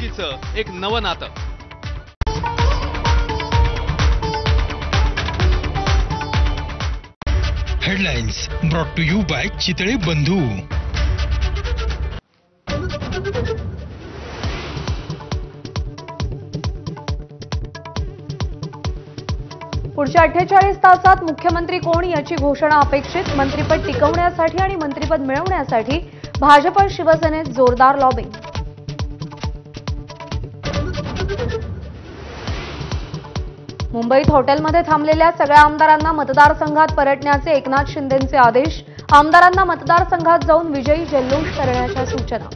निवडणुकीचं एक नवं नातं। Headlines brought to you by Chitale Bandhu. पुढच्या 48 तासात मुख्यमंत्री कोण याची घोषणा अपेक्षित। मंत्रिपद टिकवण्यासाठी आणि मंत्रिपद मिळवण्यासाठी भाजप शिवसेनेत जोरदार लॉबिंग। मुंबईत हॉटेलमध्ये थांबलेल्या सगळ्या आमदारांना मतदारसंघात परतण्याचे एकनाथ शिंदेंचे आदेश। आमदारांना मतदारसंघात जाऊन विजयी जल्लोष करण्याच्या सूचना।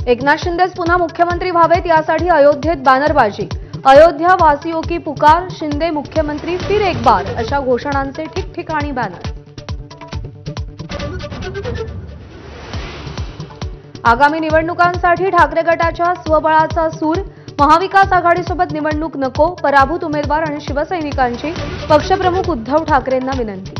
एकनाथ शिंदेच पुन्हा मुख्यमंत्री व्हावेत यासाठी अयोध्येत बॅनरबाजी। अयोध्या वासियों की पुकार, शिंदे मुख्यमंत्री फिर एक बार अशा घोषणांचे ठिकठिकाणी बॅनर। आगामी निवडणुकांसाठी ठाकरे गटाच्या स्वबळाचा सूर। महाविकास आघाडीसोबत निवडणूक नको, पराभूत उमेदवार आणि शिवसैनिकांची पक्षप्रमुख उद्धव ठाकरेंना विनंती।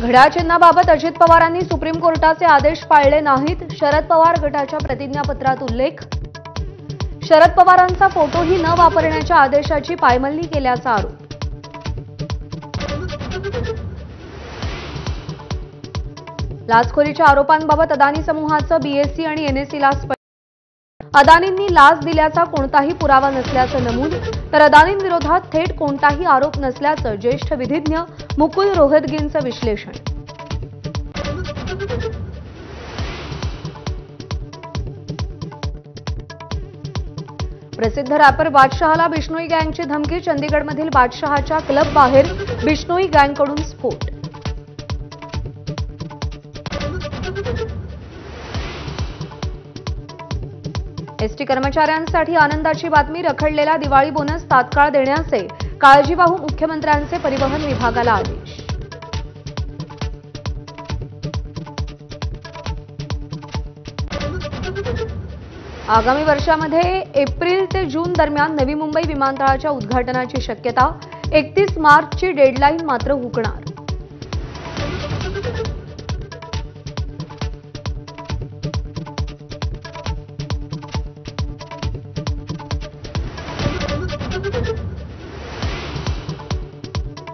घड्याळ चिन्हाबाबत अजित पवारांनी सुप्रीम कोर्टाचे आदेश पाळले नाहीत। शरद पवार गटाच्या प्रतिज्ञापत्रात उल्लेख। शरद पवारांचा फोटोही न वापरण्याच्या आदेशाची पायमल्ली केल्याचा आरोप। लाचखोरीच्या आरोपांबाबत अदानी समूहाचं बीएसई आणि एनएसईला अदानींनी लाच दिल्याचा कोणताही पुरावा नसल्याचं नमूद, तर अदानींविरोधात थेट कोणताही आरोप नसल्याचं ज्येष्ठ विधिज्ञ मुकुल रोहतगींचं विश्लेषण। प्रसिद्ध रॅपर बादशाहला बिश्नोई गँगची धमकी। चंदीगडमधील बादशाहच्या क्लब बाहेर बिश्नोई गँगकडून स्फोट। एसटी कर्मचाऱ्यांसाठी आनंदाची बातमी। रखडलेला दिवाळी बोनस तात्काळ देण्याचे काळजीवाहू मुख्यमंत्र्यांचे परिवहन विभागाला आदेश। आगामी वर्षामध्ये एप्रिल ते जून दरम्यान नवी मुंबई विमानतळाच्या उद्घाटनाची शक्यता। 31 मार्चची डेडलाईन मात्र हुकणार।